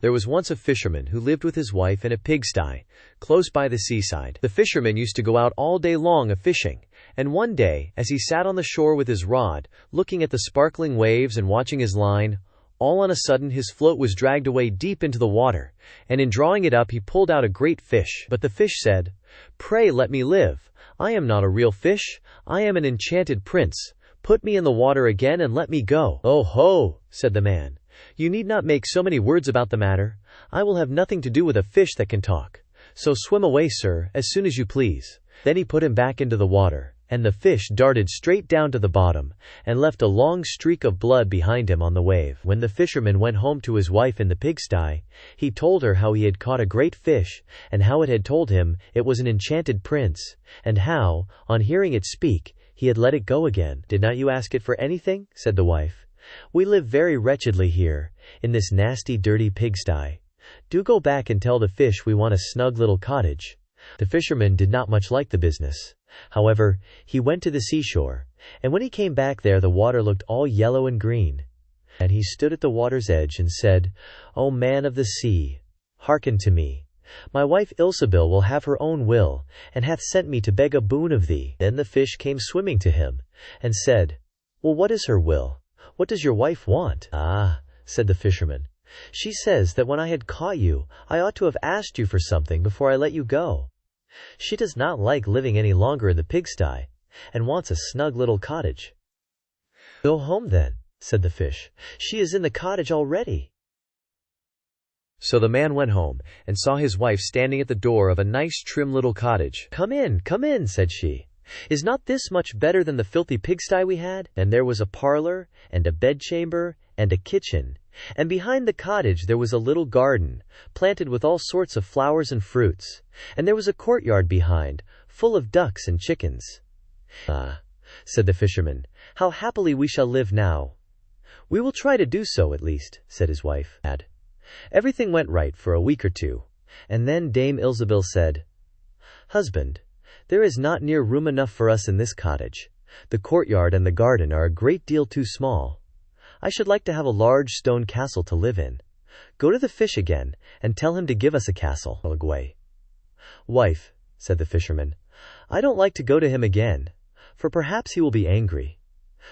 There was once a fisherman who lived with his wife in a pigsty, close by the seaside. The fisherman used to go out all day long a-fishing, and one day, as he sat on the shore with his rod, looking at the sparkling waves and watching his line, all on a sudden his float was dragged away deep into the water, and in drawing it up he pulled out a great fish. But the fish said, "Pray let me live. I am not a real fish. I am an enchanted prince. Put me in the water again and let me go." "Oh ho," said the man. "You need not make so many words about the matter. I will have nothing to do with a fish that can talk. So swim away, sir, as soon as you please." Then he put him back into the water, and the fish darted straight down to the bottom, and left a long streak of blood behind him on the wave. When the fisherman went home to his wife in the pigsty, he told her how he had caught a great fish, and how it had told him it was an enchanted prince, and how, on hearing it speak, he had let it go again. "Did not you ask it for anything?" said the wife. "We live very wretchedly here, in this nasty, dirty pigsty. Do go back and tell the fish we want a snug little cottage." The fisherman did not much like the business. However, he went to the seashore, and when he came back there the water looked all yellow and green. And he stood at the water's edge and said, "O man of the sea, hearken to me. My wife Ilsebil will have her own will, and hath sent me to beg a boon of thee." Then the fish came swimming to him, and said, "Well, what is her will? What does your wife want?" "Ah," said the fisherman, "she says that when I had caught you, I ought to have asked you for something before I let you go. She does not like living any longer in the pigsty, and wants a snug little cottage." "Go home then," said the fish. "She is in the cottage already." So the man went home, and saw his wife standing at the door of a nice trim little cottage. Come in," said she. "Is not this much better than the filthy pigsty we had?" And there was a parlor, and a bedchamber, and a kitchen, and behind the cottage there was a little garden, planted with all sorts of flowers and fruits, and there was a courtyard behind, full of ducks and chickens. "Ah," said the fisherman, "how happily we shall live now." "We will try to do so, at least," said his wife. Everything went right for a week or two, and then Dame Ilsebil said, "Husband, there is not near room enough for us in this cottage. The courtyard and the garden are a great deal too small. I should like to have a large stone castle to live in. Go to the fish again, and tell him to give us a castle." "Wife," said the fisherman, "I don't like to go to him again, for perhaps he will be angry.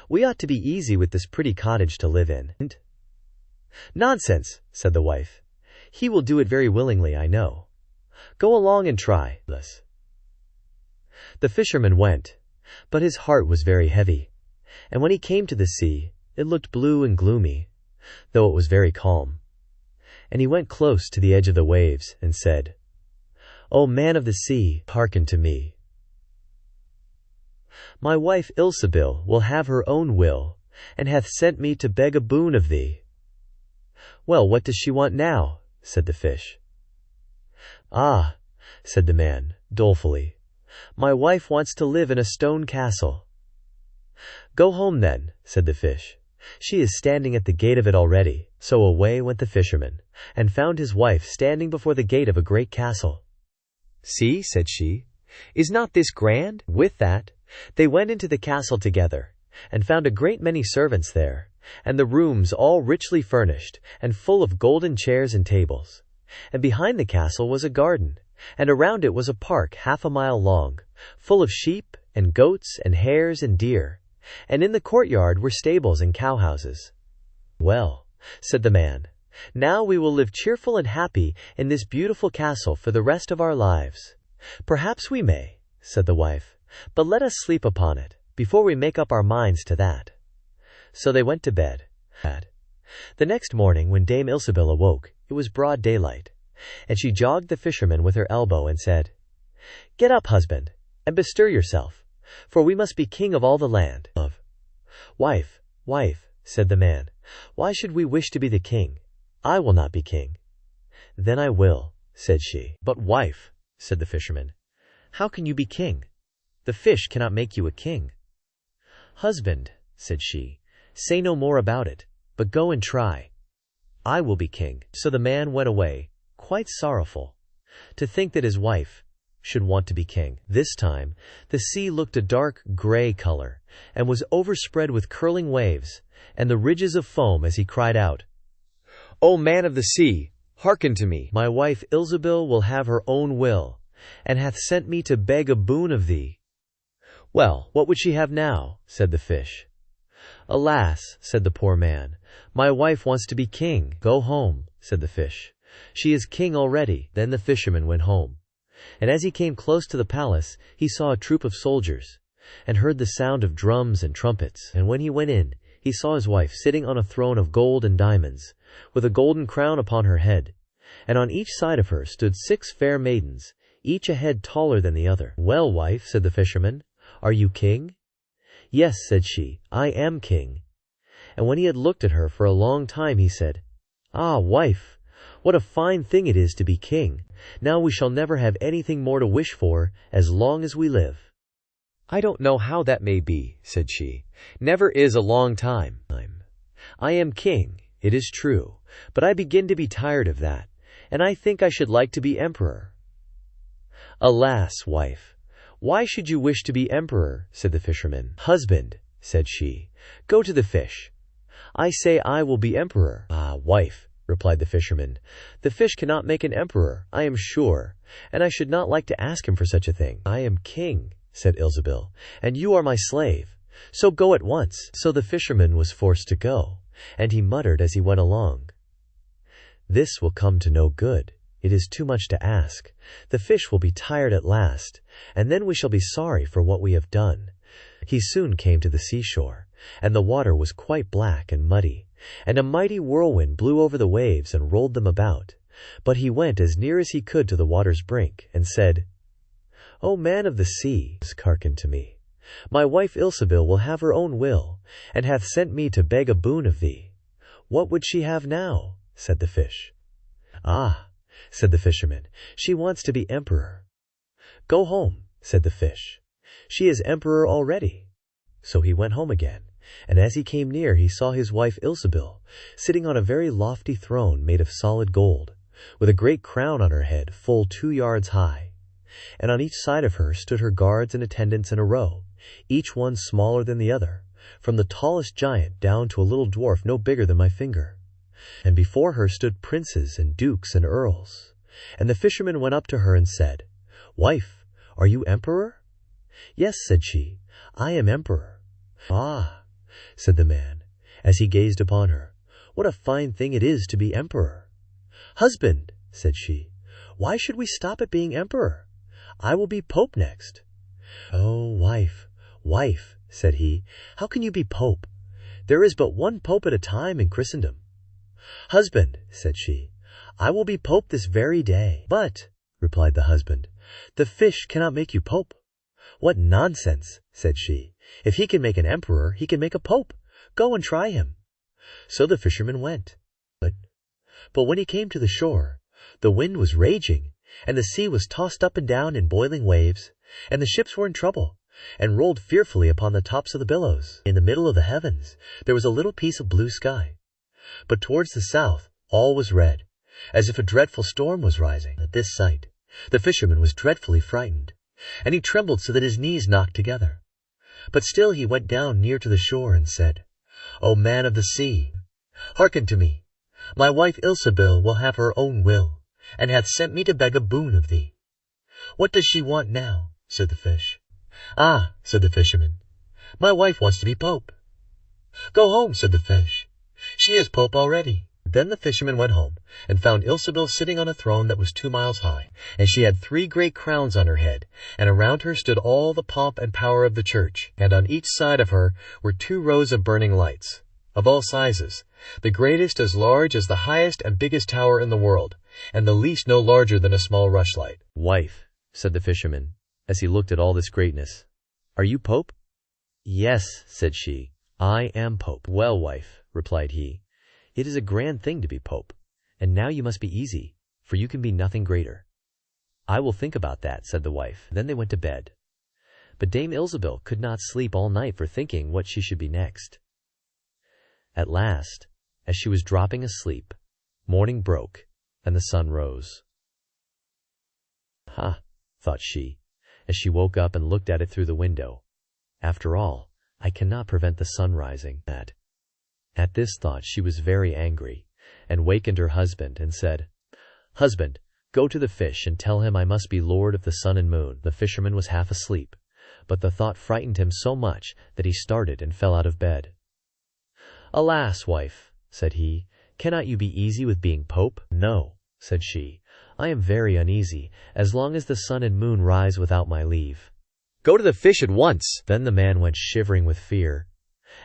We ought to be easy with this pretty cottage to live in." "Nonsense," said the wife. "He will do it very willingly, I know. Go along and try." The fisherman went, but his heart was very heavy, and when he came to the sea, it looked blue and gloomy, though it was very calm. And he went close to the edge of the waves, and said, "O man of the sea, hearken to me. My wife Ilsebil will have her own will, and hath sent me to beg a boon of thee." "Well, what does she want now?" said the fish. "Ah," said the man, dolefully, "my wife wants to live in a stone castle." "Go home then," said the fish. "She is standing at the gate of it already." So away went the fisherman, and found his wife standing before the gate of a great castle. "See," said she, "is not this grand?" With that, they went into the castle together, and found a great many servants there, and the rooms all richly furnished, and full of golden chairs and tables. And behind the castle was a garden, and around it was a park half a mile long, full of sheep, and goats, and hares, and deer, and in the courtyard were stables and cowhouses. "Well," said the man, "now we will live cheerful and happy in this beautiful castle for the rest of our lives." "Perhaps we may," said the wife, "but let us sleep upon it, before we make up our minds to that." So they went to bed. The next morning when Dame Ilsebil awoke, it was broad daylight, and she jogged the fisherman with her elbow and said, "Get up, husband, and bestir yourself, for we must be king of all the land." Wife, said the man, "why should we wish to be the king? I will not be king." "Then I will," said she. "But wife," said the fisherman, "how can you be king? The fish cannot make you a king." "Husband," said she, "say no more about it, but go and try. I will be king." So the man went away, quite sorrowful, to think that his wife should want to be king. This time, the sea looked a dark gray color, and was overspread with curling waves, and the ridges of foam as he cried out, "O man of the sea, Hearken to me, my wife Ilsebil will have her own will, and hath sent me to beg a boon of thee. Well, what would she have now? Said the fish. Alas, said the poor man, my wife wants to be king. Go home, said the fish. She is king already. Then the fisherman went home. And as he came close to the palace, he saw a troop of soldiers, and heard the sound of drums and trumpets. And when he went in, he saw his wife sitting on a throne of gold and diamonds, with a golden crown upon her head. And on each side of her stood 6 fair maidens, each a head taller than the other. Well, wife, said the fisherman, are you king? Yes, said she, I am king. And when he had looked at her for a long time, he said, Ah, wife, what a fine thing it is to be king. Now we shall never have anything more to wish for as long as we live. I don't know how that may be, said she. Never is a long time. I am king, it is true, but I begin to be tired of that, and I think I should like to be emperor. Alas, wife, why should you wish to be emperor? Said the fisherman. Husband, said she, go to the fish. I say I will be emperor. Ah, wife, replied the fisherman, the fish cannot make an emperor, I am sure, and I should not like to ask him for such a thing. I am king, said Ilsebil, and you are my slave, so go at once. So the fisherman was forced to go, and he muttered as he went along, This will come to no good. It is too much to ask. The fish will be tired at last, and then we shall be sorry for what we have done. He soon came to the seashore, and the water was quite black and muddy, and a mighty whirlwind blew over the waves and rolled them about. But he went as near as he could to the water's brink, and said, O man of the sea, hearken to me. My wife Ilsebil will have her own will, and hath sent me to beg a boon of thee. What would she have now? Said the fish. Ah, said the fisherman, she wants to be emperor. Go home, said the fish. She is emperor already. So he went home again, and as he came near he saw his wife Ilsebil, sitting on a very lofty throne made of solid gold, with a great crown on her head full 2 yards high. And on each side of her stood her guards and attendants in a row, each one smaller than the other, from the tallest giant down to a little dwarf no bigger than my finger. And before her stood princes and dukes and earls. And the fisherman went up to her and said, Wife, are you emperor? Yes, said she, I am emperor. Ah, said the man, as he gazed upon her, what a fine thing it is to be emperor. Husband, said she, why should we stop at being emperor? I will be pope next. Oh, wife, wife, said he, how can you be pope? There is but one pope at a time in Christendom. Husband, said she, I will be pope this very day. But, replied the husband, the fish cannot make you pope. What nonsense, said she. If he can make an emperor, he can make a pope. Go and try him. So the fisherman went. But when he came to the shore, the wind was raging, and the sea was tossed up and down in boiling waves, and the ships were in trouble, and rolled fearfully upon the tops of the billows. In the middle of the heavens there was a little piece of blue sky, but towards the south all was red, as if a dreadful storm was rising. At this sight the fisherman was dreadfully frightened, and he trembled so that his knees knocked together. But still he went down near to the shore and said, O man of the sea, hearken to me. My wife Ilsebil will have her own will, and hath sent me to beg a boon of thee. What does she want now? Said the fish. Ah, said the fisherman, my wife wants to be pope. Go home, said the fish. She is pope already. Then the fisherman went home, and found Ilsebil sitting on a throne that was 2 miles high, and she had 3 great crowns on her head, and around her stood all the pomp and power of the church, and on each side of her were 2 rows of burning lights, of all sizes, the greatest as large as the highest and biggest tower in the world, and the least no larger than a small rushlight. Wife, said the fisherman, as he looked at all this greatness, are you pope? Yes, said she, I am pope. Well, wife, replied he, it is a grand thing to be pope, and now you must be easy, for you can be nothing greater. I will think about that, said the wife. Then they went to bed. But Dame Ilsebil could not sleep all night for thinking what she should be next. At last, as she was dropping asleep, morning broke, and the sun rose. Ha, thought she, as she woke up and looked at it through the window. After all, I cannot prevent the sun rising. At this thought she was very angry, and wakened her husband, and said, "Husband, go to the fish and tell him I must be lord of the sun and moon." The fisherman was half asleep, but the thought frightened him so much that he started and fell out of bed. "Alas, wife," said he, "cannot you be easy with being pope?" "No," said she, "I am very uneasy, as long as the sun and moon rise without my leave." "Go to the fish at once." Then the man went shivering with fear,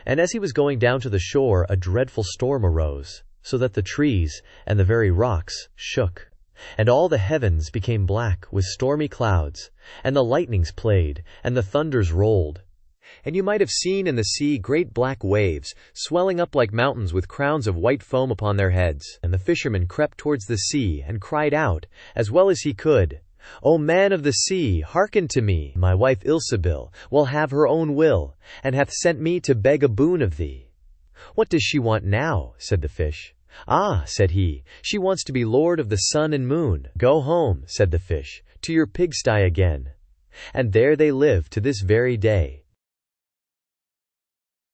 and as he was going down to the shore, a dreadful storm arose, so that the trees and the very rocks shook, and all the heavens became black with stormy clouds, and the lightnings played, and the thunders rolled. And you might have seen in the sea great black waves, swelling up like mountains with crowns of white foam upon their heads. And the fisherman crept towards the sea, and cried out, as well as he could, "O man of the sea, hearken to me. My wife Ilsebil will have her own will, and hath sent me to beg a boon of thee." "What does she want now?" said the fish. "Ah," said he, "she wants to be lord of the sun and moon." "Go home," said the fish, "to your pigsty again." And there they live to this very day.